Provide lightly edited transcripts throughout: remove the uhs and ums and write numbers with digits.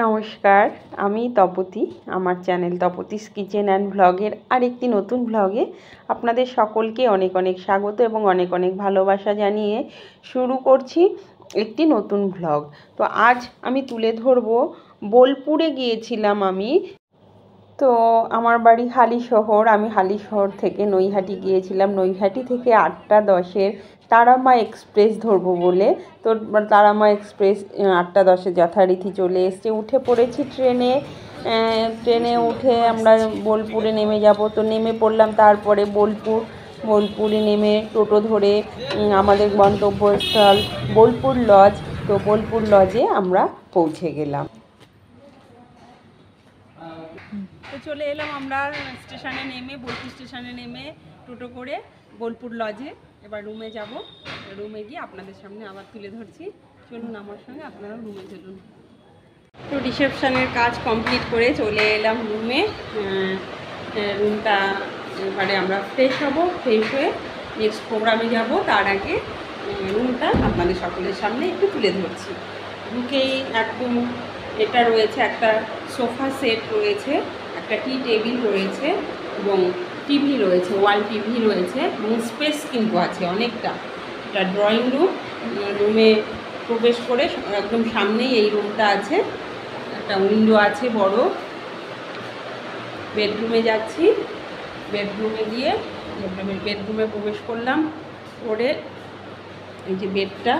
নমস্কার, আমি তপতি। আমার চ্যানেল তপতিস কিচেন অ্যান্ড ব্লগের আরেকটি নতুন ব্লগে আপনাদের সকলকে অনেক অনেক স্বাগত এবং অনেক অনেক ভালোবাসা জানিয়ে শুরু করছি একটি নতুন ব্লগ। তো আজ আমি তুলে ধরব, বোলপুরে গিয়েছিলাম আমি। তো আমার বাড়ি হালিশহর। আমি হালিশহর থেকে নৈহাটি গিয়েছিলাম। নৈহাটি থেকে 8:10-এর তারামা এক্সপ্রেস ধরবো বলে। তো তারামা এক্সপ্রেস 8:10-এ যথারীতি চলে এসছে। উঠে পড়েছি ট্রেনে উঠে আমরা বোলপুরে নেমে যাব। তো নেমে পড়লাম, তারপরে বোলপুরে নেমে টোটো ধরে আমাদের গন্তব্যস্থল বোলপুর লজ। তো বোলপুর লজে আমরা পৌঁছে গেলাম। তো চলে এলাম আমরা স্টেশনে নেমে, বোলপুর স্টেশনে নেমে টোটো করে বোলপুর লজে। এবার রুমে যাব। রুমে গিয়ে আপনাদের সামনে আবার তুলে ধরছি। চলুন আমার সঙ্গে, আপনারা রুমে চলুন। তো রিসেপশনের কাজ কমপ্লিট করে চলে এলাম রুমে। রুমটা এবারে আমরা ফ্রেশ হব। ফ্রেশ হয়ে নেক্সট প্রোগ্রামে যাব। তার আগে রুমটা আপনাদের সকলের সামনে একটু তুলে ধরছি। ঢুকেই একদম এটা রয়েছে, একটা সোফা সেট রয়েছে, একটা টি টেবিল রয়েছে এবং টিভি রয়েছে, ওয়াল টিভি রয়েছে এবং স্পেস কিন্তু আছে অনেকটা। এটা ড্রয়িং রুম। রুমে প্রবেশ করে একদম সামনেই এই রুমটা আছে, একটা উইন্ডো আছে বড়। বেডরুমে যাচ্ছি। বেডরুমে গিয়ে বেডরুমে প্রবেশ করলাম করে এই যে বেডটা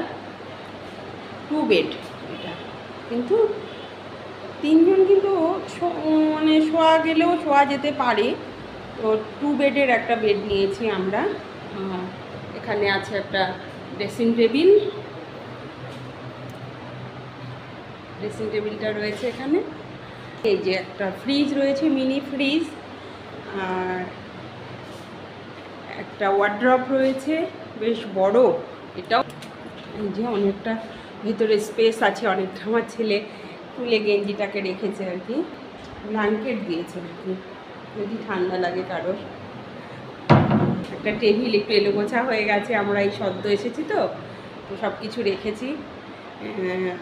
2 বেড, এটা কিন্তু 3 জন কিন্তু মানে শোয়া গেলেও শোয়া যেতে পারে। তো 2 বেডের একটা বেড নিয়েছি আমরা। এখানে আছে একটা ড্রেসিং টেবিলটা রয়েছে এখানে। এই যে একটা ফ্রিজ রয়েছে, মিনি ফ্রিজ, আর একটা ওয়ার্ড্রপ রয়েছে বেশ বড় এটাও। এই যে অনেকটা ভিতরে স্পেস আছে অনেকটা। আমার ছেলে তুলে গেঞ্জিটাকে রেখেছে আর কি, ব্ল্যাঙ্কেট দিয়েছে আর কি যদি ঠান্ডা লাগে কারোর। একটা টেবিল একটু এলোগোছা হয়ে গেছে, আমরা এই সদ্য এসেছি তো সব কিছু রেখেছি।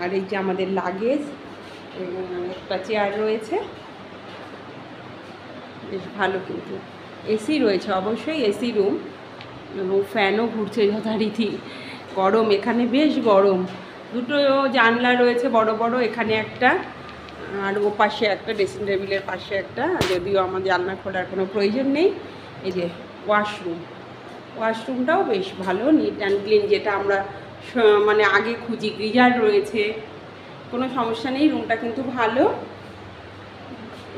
আর এই যে আমাদের লাগেজ, একটা চেয়ার রয়েছে বেশ ভালো। কিন্তু এসি রয়েছে, অবশ্যই এসি রুম, এবং ফ্যানও ঘুরছে যথারীতি। গরম এখানে, বেশ গরম। দুটো জানলা রয়েছে বড় বড়, এখানে একটা আর ও পাশে একটা, ড্রেসিং টেবিলের পাশে একটা, যদিও আমাদের জানলা খোলার কোনো প্রয়োজন নেই। এই যে ওয়াশরুমটাও বেশ ভালো, নিট অ্যান্ড ক্লিন, যেটা আমরা মানে আগে খুঁজি। গিজার রয়েছে, কোনো সমস্যা নেই। রুমটা কিন্তু ভালো।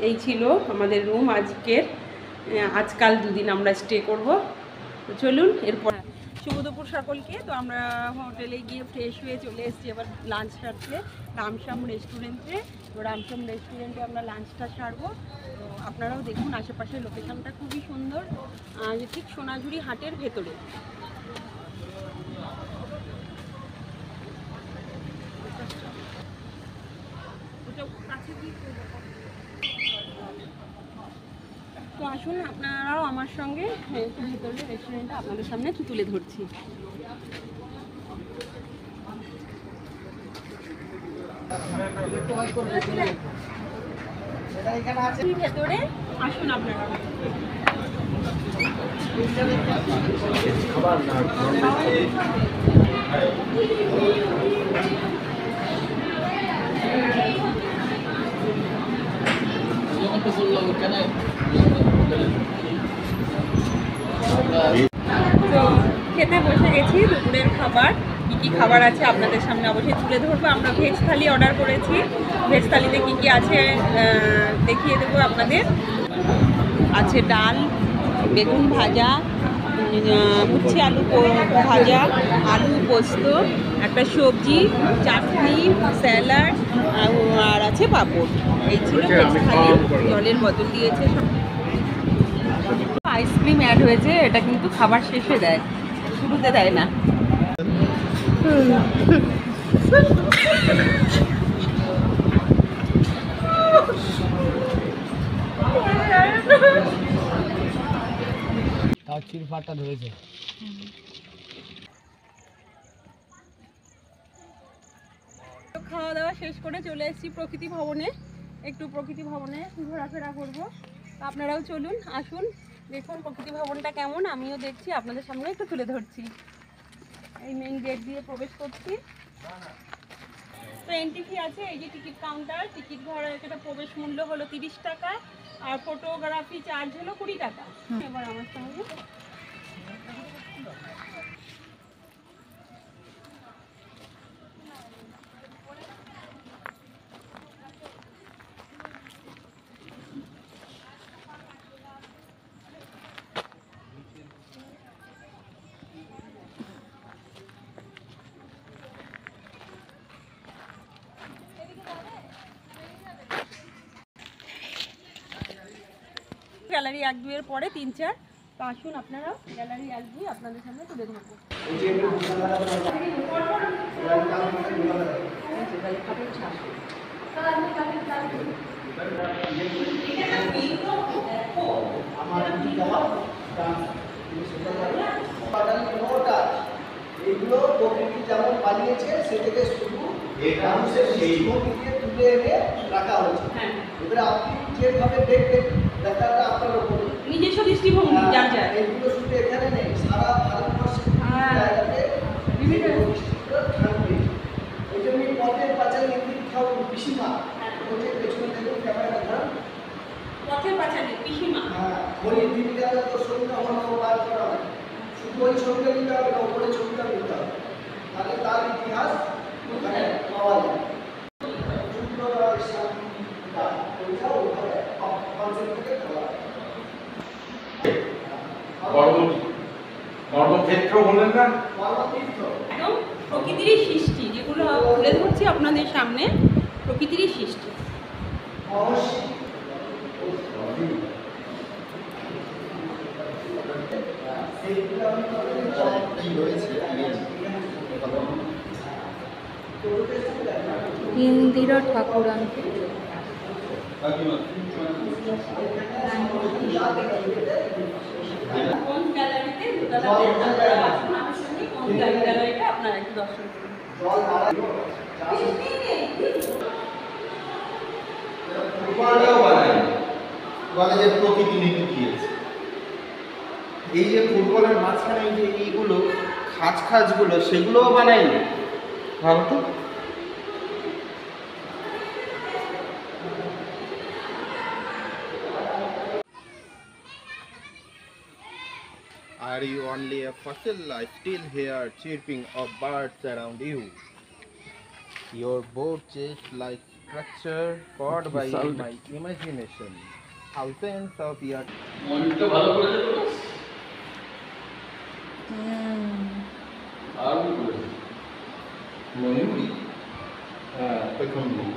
এই ছিল আমাদের রুম আজকাল 2 দিন আমরা স্টে করব। তো চলুন এরপর। শুভ দুপুর সকলকে। তো আমরা হোটেলে গিয়ে ফ্রেশ হয়ে চলে এসেছি এবার লাঞ্চ সারতে রামশ্যাম রেস্টুরেন্টে। তো রামশ্যাম রেস্টুরেন্টে আমরা লাঞ্চটা সারবো। তো আপনারাও দেখুন, আশেপাশের লোকেশনটা খুবই সুন্দর, ঠিক সোনাঝুরি হাটের ভেতরে। তো আসুন আপনারাও আমার সঙ্গে একটু ভেতরে রেস্টুরেন্টটা আপনাদের সামনে একটু তুলে ধরছি। ভেতরে আসুন আপনারা। তো খেতে বসে গেছি। দুপুরের খাবার কী কী খাবার আছে আপনাদের সামনে অবশ্যই তুলে ধরবো। আমরা ভেজ থালি অর্ডার করেছি। ভেজ থালিতে কী কী আছে দেখিয়ে দেবো আপনাদের। আছে ডাল, বেগুন ভাজা, উচ্ছে আলু ভাজা, আলু পোস্ত, একটা সবজি, চাটনি, স্যালাড, আর আছে পাঁপড়। এই ছিল ভেজ থালি। জলের বোতল দিয়েছে। আইসক্রিম অ্যাড হয়েছে, এটা কিন্তু খাবার শেষে দেয়, শুরুতে দেয় না। চিরফাটা ধরেছে। খাওয়া দাওয়া শেষ করে চলে এসেছি প্রকৃতি ভবনে, একটু প্রকৃতি ভবনে ঘোরাফেরা করবো। আপনারাও চলুন, আসুন, দেখুন প্রকৃতি ভবনটা কেমন, আমিও দেখছি, আপনাদের সামনে একটু তুলে ধরছি। এই মেইন গেট দিয়ে প্রবেশ করছি। তো এন্ট্রি ফি আছে, এই যে টিকিট কাউন্টার, টিকিট ঘরে এটা প্রবেশ মূল্য হলো 30 টাকা, আর ফটোগ্রাফি চার্জ হলো 20 টাকা। এবার আমার সঙ্গে গ্যালারি 1-2 এর পরে 3-4। তো আসুন আপনারা, গ্যালারি 1-2 আপনাদের সামনে তুলে ধরবো। এগুলো প্রকৃতি যেমন বানিয়েছে সে থেকে শুধু মানুষের দৃষ্টিভঙ্গি দিয়ে তুলে এনে রাখা হয়েছে। এবারে আপনি যেভাবে দেখবেন দেখাটা আপনার উপর নিজস্ব দৃষ্টিভঙ্গি যার যার। এগুলো শুধু এখানে নেই, সারা ভারতবর্ষে জায়গাতে বিভিন্ন দৃষ্টিগুলো থাকবে। ওই জন্য পথের পাঁচালী ইন্দির খাও পিসিমা ওই পেছনে দেখুন ক্যামেরাটা ধর, পথের পাঁচালী পিসিমা। হ্যাঁ, ওই দিনটাতে তো ছবিটা অন্য বার করা হয়, শুধু ওই ছবিটা নিতে হবে না, ওপরে ছবিটা নিতে হবে, তাহলে তার ইতিহাস ওখানে পাওয়া যায়। কর্মক্ষেত্র বলেন না, একদম প্রকৃতিরই সৃষ্টি, যেগুলো তুলে ধরছি আপনাদের সামনে, প্রকৃতিরই সৃষ্টি। ইন্দিরা ঠাকুরান। কোন গ্যালারিতে আপনারা আসুন, আমার সঙ্গে কোন গ্যালারিটা আপনারা একটু দর্শন করুন। কলেজের প্রকৃতি নীতি দিয়েছে। এই যে ফুটবলের মাঝখানে যে এইগুলো খাঁজগুলো সেগুলোও বানায়নি, ভাবতো। Are you only a fossil? I still hear chirping of birds around you. Your boat chest like structure formed by my imagination. Thousands of years. মনটা ভালো করেছে তো আর কি করেছে ময়ূরী হ্যাঁ প্রথম দিন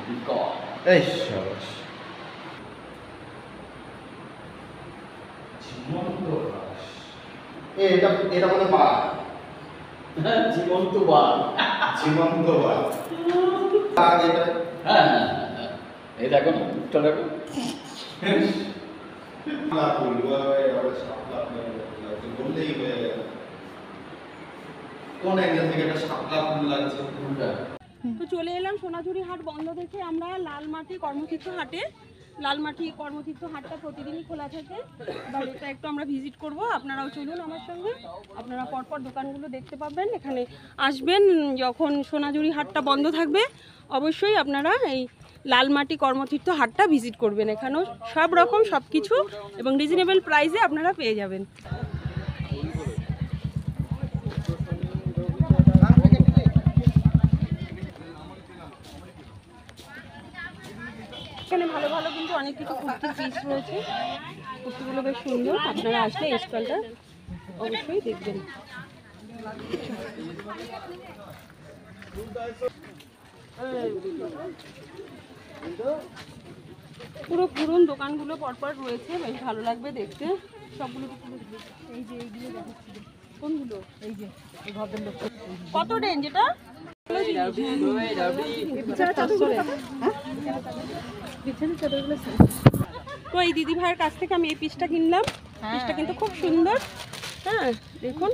এই সাবাস। জীবন্ত বাস এটা বলে বাঘ, জীবন্ত বাস জীবন্ত বাঘ। বাঘ এটা, হ্যাঁ হ্যাঁ হ্যাঁ এই দেখো না মুখটা দেখো না বলবো আবার শাপলা বললেই হয়ে গেল। কোন অ্যাঙ্গেল থেকে এটা শাপলা ফুল লাগছে কোনটা? তো চলে এলাম সোনাঝুরি হাট বন্ধ দেখে আমরা লালমাটি কর্মতীর্থ হাটে। লালমাটি কর্মতীর্থ হাটটা প্রতিদিনই খোলা থাকে, এবার এটা একটু আমরা ভিজিট করব। আপনারাও চলুন আমার সঙ্গে, আপনারা পরপর দোকানগুলো দেখতে পাবেন। এখানে আসবেন যখন সোনাঝুরি হাটটা বন্ধ থাকবে, অবশ্যই আপনারা এই লালমাটি কর্মতীর্থ হাটটা ভিজিট করবেন। এখানেও সব রকম সব কিছু এবং রিজনেবল প্রাইসে আপনারা পেয়ে যাবেন। এখানে ভালো ভালো কিন্তু অনেক কিছু কুর্তির পিস রয়েছে, কুর্তিগুলো বেশ সুন্দর। আপনারা আসলে এই স্টলটা অবশ্যই দেখবেন। পুরো পুরন দোকানগুলো পরপর রয়েছে, বেশ ভালো লাগবে দেখতে সবগুলো। এই যে এইগুলো দেখাচ্ছি, কোনগুলো? এই যে এই ভদ্রলোক কত রেঞ্জ এটা? তো এই দিদি ভাইয়ের কাছ থেকে আমি এই পিসটা কিনলাম, পিসটা কিন্তু খুব সুন্দর। হ্যাঁ দেখুন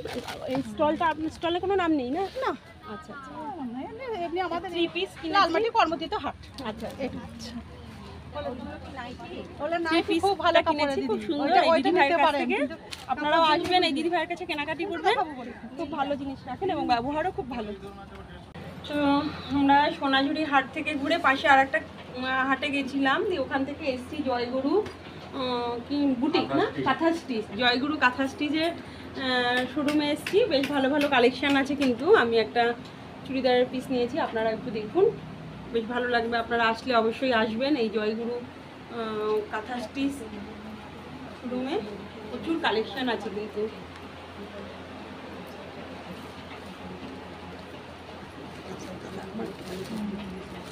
এই স্টলটা, আপনার স্টলে কোনো নাম নেই না? না, আচ্ছা আচ্ছা এমনি আমাদের 3 পিস লালমাটি কর্মতীর্থ হাট। আচ্ছা এটা ওগুলো না 3 পিস খুব ভালো কাপড় কিনেছি, খুব দিদি, সুন্দর। ওইটা এই দিদি ভাইয়ের নিতে কাছ পারেন। থেকে আপনারাও আসবেন, এই দিদি ভাইয়ের কাছে কেনাকাটি করবেন, খুব ভালো জিনিস রাখেন এবং ব্যবহারও খুব ভালো। তো আমরা সোনাঝুরি হাট থেকে ঘুরে পাশে আর একটা হাটে গেছিলাম, দিয়ে ওখান থেকে এসছি জয়গুরু কি বুটিক না কাঁথা স্টিচ, জয়গুরু কাঁথা স্টিচের শোরুমে এসছি। বেশ ভালো ভালো কালেকশান আছে, কিন্তু আমি একটা চুড়িদারের পিস নিয়েছি, আপনারা একটু দেখুন, বেশ ভালো লাগবে। আপনারা আসলে অবশ্যই আসবেন এই জয়গুরু কাঁথা স্টিচ শোরুমে, প্রচুর কালেকশান আছে কিন্তু।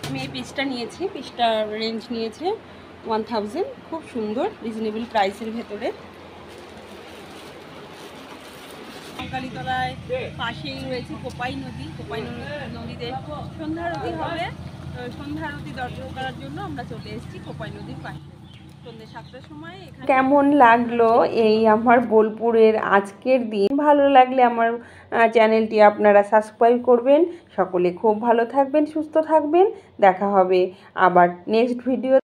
আমি এই পিসটা নিয়েছি, পিসটা রেঞ্জ নিয়েছে 1000, খুব সুন্দর রিজনেবল প্রাইসের ভেতরে। কালীতলায় পাশেই রয়েছে কোপাই নদী, কোপাই নদীতে সন্ধ্যা আরতি হবে। সন্ধ্যা আরতি দর্শন করার জন্য আমরা চলে এসেছি কোপাই নদীর পাশে সন্ধ্যে 7টার সময়। কেমন লাগলো এই আমার বোলপুরের আজকের দিন? ভালো লাগলে আমার চ্যানেলটি আপনারা সাবস্ক্রাইব করবেন। সকলে খুব ভালো থাকবেন, সুস্থ থাকবেন। দেখা হবে আবার নেক্সট ভিডিও।